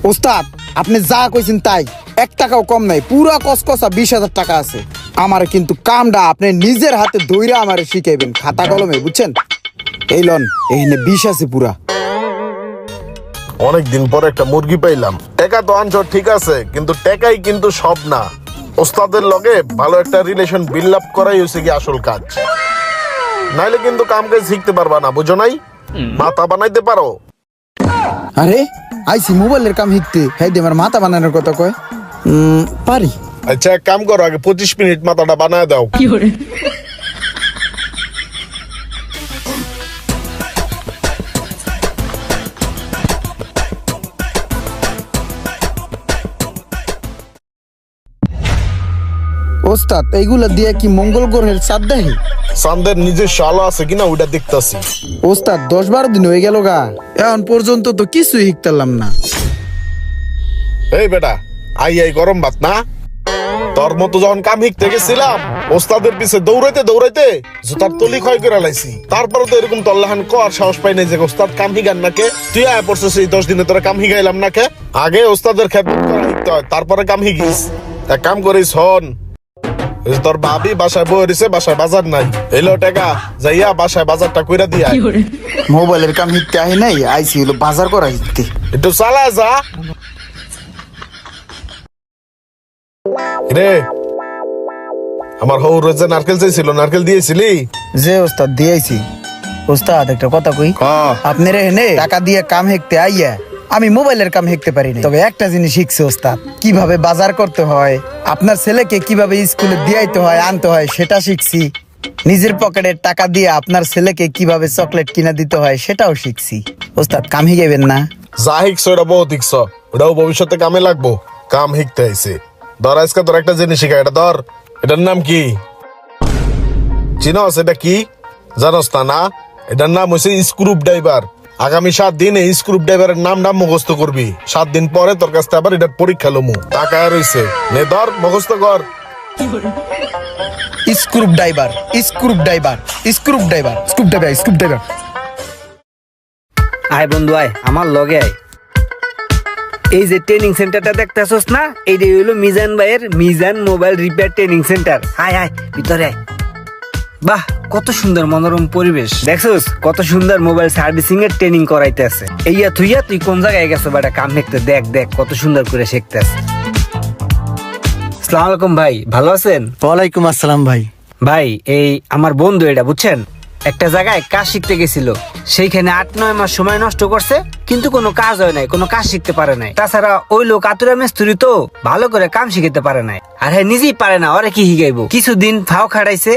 ওস্তাদ আপনি যা কইছেন তাই, 1 টাকাও কম নাই, পুরা কসকসা 20,000 টাকা আছে। আমার কিন্তু কামটা আপনি নিজের হাতে দইরা আমারে শিখাইবেন, খাতা কলমে, বুঝছেন? এই লন, এইখানে 20 আছে পুরা। অনেকদিন পর একটা মুরগি পাইলাম। টাকা তো আনছো ঠিক আছে, কিন্তু টাকাই কিন্তু সব না। ওস্তাদের লগে ভালো একটা রিলেশন বিল্ড আপ করাই হচ্ছে কি আসল কাজ। নাইলে কিন্তু কাম কাজ শিখতে পারবা না, বুঝো নাই? মাথা বানাইতে পারো? আরে আইসি মোবাইলের কাম শিখতে, হ্যাঁ দিয়ে আমার মাথা বানানোর কথা কয়। পারি। আচ্ছা এক কাম করো, আগে 25 মিনিট মাথাটা বানায় দাও। ওস্তাদ এইগুলা দিয়ে কি মঙ্গল গ্রহের চাঁদ দেখে? চাঁদের নিজস্ব আলো আছে কিনা ওইটা দেখতাছি। ওস্তাদ 10-12 দিন হয়ে গেল গা, এখন পর্যন্ত তো কিছুই শিখতাম না। এই বেটা, আই গরম ভাত না? তোর মতো যখন কাম শিখতে গেছিলাম, ওস্তাদের পিছে দৌড়াইতে দৌড়াইতে জুতার তলি ক্ষয় করে লাইছি। তারপরে তো এরকম তল্লাহান কর সাহস পাই নাই যে ওস্তাদ কাম শিখান নাকে। তুই আয় পড়ছিস এই 10 দিনে তোরা কাম শিখাইলাম নাকে। আগে ওস্তাদের খেদমত করা শিখতে হয়, তারপরে কাম শিখিস। এক কাম করিস, হন তোর ভাবি বাসায় বই রইছে, বাসায় বাজার নাই, এলো টাকা যাইয়া বাসায় বাজারটা কইরা দিয়া। মোবাইলের কাম শিখতে আহি নাই, আইসি হলো বাজার করা শিখতে। একটু চালা যা রে। আমার হৌ রোজে নারকেল চাইছিল, নারকেল দিয়েছিলি? যে ওস্তাদ দিয়েছি। ওস্তাদ একটা কথা কই, আপনি রে হেনে টাকা দিয়ে কাম শিখতে আইয়া আমি মোবাইলের কাম শিখতে পারি না, তবে একটা জিনিস শিখছি ওস্তাদ, কিভাবে বাজার করতে হয়, আপনার ছেলেকে কিভাবে স্কুলে দিয়াইতে হয় আনতে হয় সেটা শিখছি। নিজের পকেটের টাকা দিয়ে আপনার ছেলেকে কিভাবে চকলেট কিনা দিতে হয় সেটাও শিখছি। ওস্তাদ কাম শিখাইবেন না? যা শিখছো এটা বহুত শিখছো, ওটাও ভবিষ্যতে কামে লাগবো। কাম শিখতে আইছে, ধর আজকে তোর একটা জিনিস শিখা। এটা ধর, এটার নাম কি চিনস? এটা কি জানস তা না? এটার নাম হচ্ছে স্ক্রু ড্রাইভার। আগামী 7 দিন এই স্ক্রু ড্রাইভারের নামটা মুখস্থ করবি। 7 দিন পরে তোর কাছ থেকে আবার এটার পরীক্ষা লমু। টাকা রইছে, নে ধর মুখস্থ কর। Screw driver, screw driver, screw driver, screw driver, screw driver. আয় বন্ধু আয়, আমার লগে আয়। এই যে ট্রেনিং সেন্টারটা দেখতেছস না, এইটাই হইলো মিজান ভাইয়ের Mizan mobile repair training centre. আয় আয় ভিতরে আয়। বাহ, কত সুন্দর মনোরম পরিবেশ। দেখছস কত সুন্দর মোবাইল সার্ভিসিং এর ট্রেনিং করাইতে আছে। এইয়া তুই কোন জায়গায় গেছো বেটা কাম শিখতে? দেখ দেখ কত সুন্দর করে শিখতে আছে। আসসালামু আলাইকুম ভাই, ভালো আছেন? ওয়ালাইকুম আসসালাম ভাই। ভাই এই আমার বন্ধু, এটা বুঝছেন, একটা জায়গায় কাজ শিখতে গেছিল। সেইখানে 8-9 মাস সময় নষ্ট করছে, কিন্তু কোনো কাজ হয় নাই, কোনো কাজ শিখতে পারে নাই। তাছাড়া ওই লোক আতুরা মেস্তুরি তো ভালো করে কাম শিখতে পারে নাই। আর হ্যাঁ নিজেই পারে না, ওরে কি শিখাইবো? কিছুদিন ফাও খাটাইছে,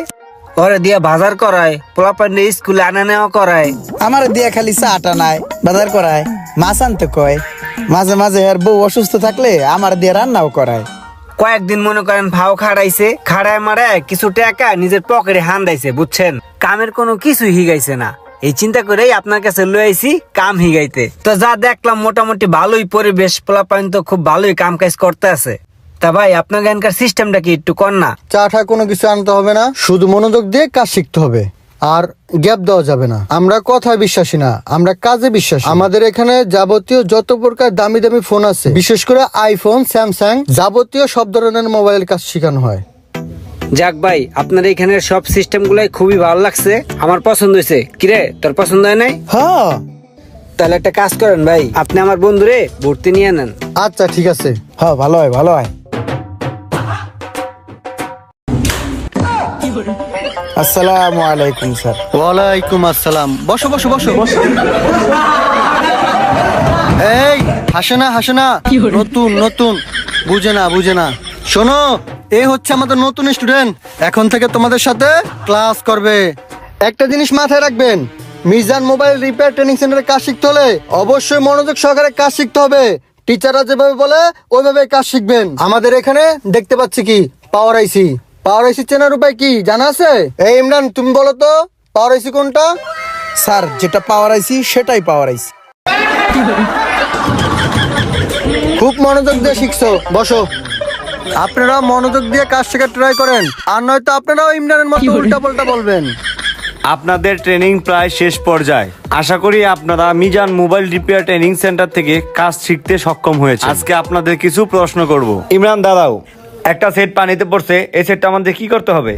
ওরে দিয়া বাজার করায়, পোলাপান্ডে স্কুলে আনা নেওয়া করায়। আমার দিয়া খালি চা আটা নাই, বাজার করায়, মাছ আনতে কয়, মাঝে মাঝে আর বউ অসুস্থ থাকলে আমার দিয়ে রান্নাও করায়। কয়েকদিন মনে করেন ফাও খাড়াইছে, খাড়ায় মারায় কিছু টাকা নিজের পকেটে হান্দাইছে, বুঝছেন? কামের কোনো কিছু হিগাইছে না। এই চিন্তা করেই আপনার কাছে লই আইছি কাম হিগাইতে। তো যা দেখলাম মোটামুটি ভালোই পরিবেশ, পোলাপাইন তো খুব ভালোই কাম কাজ করতে আছে। তা ভাই আপনার এখানকার সিস্টেমটা কি একটু কর না? চাটা কোনো কিছু আনতে হবে না, শুধু মনোযোগ দিয়ে কাজ শিখতে হবে, আর গ্যাপ দেওয়া যাবে না। আমরা কথায় বিশ্বাসী না, আমরা কাজে বিশ্বাসী। আমাদের এখানে যাবতীয় যত প্রকার দামি দামি ফোন আছে, বিশেষ করে আইফোন, স্যামসাং, যাবতীয় সব ধরনের মোবাইলের কাজ শেখানো হয়। যাক ভাই, আপনার এখানের সব সিস্টেম গুলাই খুবই ভালো লাগছে, আমার পছন্দ হয়েছে। কিরে তোর পছন্দ হয় নাই? হ্যাঁ তাহলে একটা কাজ করেন ভাই, আপনি আমার বন্ধুরে ভর্তি নিয়ে নেন। আচ্ছা ঠিক আছে। হ্যাঁ, ভালো হয়, ভালো হয়। আসসালামু আলাইকুম স্যার। ওয়ালাইকুম আসসালাম। বসো বসো বসো। এই হাসে না, নতুন নতুন, বুঝে না। শোনো, এ হচ্ছে আমাদের নতুন স্টুডেন্ট, এখন থেকে তোমাদের সাথে ক্লাস করবে। একটা জিনিস মাথায় রাখবেন, মিজান মোবাইল রিপেয়ার ট্রেনিং সেন্টারে কাজ শিখতে হলে অবশ্যই মনোযোগ সহকারে কাজ শিখতে হবে। টিচাররা যেভাবে বলে ওইভাবে কাজ শিখবেন। আমাদের এখানে দেখতে পাচ্ছি কি পাওয়ার আইসি চেনার উপায় কি জানা আছে? এই ইমরান তুমি বলো তো, পাওয়ার আইসি কোনটা? স্যার যেটা পাওয়ার আইছি সেটাই পাওয়ার আইছি। খুব মনোযোগ দিয়ে শিখছো, বসো। আপনারা মনোযোগ দিয়ে কাজ শেখার ট্রাই করেন, আর নয়তো আপনারাও ইমরানের মতো উল্টা পাল্টা বলবেন। আপনাদের ট্রেনিং প্রায় শেষ পর্যায়ে। আশা করি আপনারা Mizan mobile repair training centre থেকে কাজ শিখতে সক্ষম হয়েছে। আজকে আপনাদের কিছু প্রশ্ন করব। ইমরান দাদাও, একটা সেট পানিতে পড়ছে, এই সেটটা আমাদের কি করতে হবে?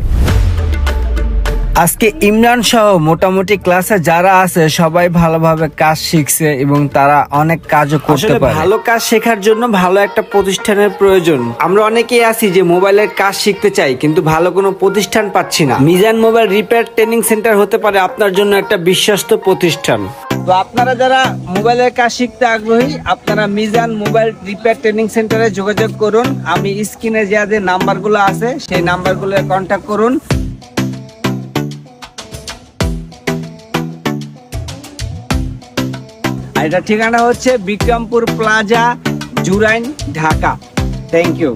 আজকে ইমরান সহ মোটামুটি ক্লাসে যারা আছে সবাই ভালোভাবে কাজ শিখছে এবং তারা অনেক কাজও করতে পারে। ভালো কাজ শেখার জন্য ভালো একটা প্রতিষ্ঠানের প্রয়োজন। আমরা অনেকেই আছি যে মোবাইলের কাজ শিখতে চাই কিন্তু ভালো কোনো প্রতিষ্ঠান পাচ্ছি না। Mizan mobile repair training centre হতে পারে আপনার জন্য একটা বিশ্বস্ত প্রতিষ্ঠান। তো আপনারা যারা মোবাইলের কাজ শিখতে আগ্রহী, আপনারা মিজান মোবাইল রিপেয়ার ট্রেনিং সেন্টারে যোগাযোগ করুন। আমি স্ক্রিনে যে নাম্বারগুলো আছে সেই নাম্বারগুলো কন্ট্যাক্ট করুন। আর এটা ঠিকানা হচ্ছে Bikrampur plaza, Jurain, Dhaka. Thank you.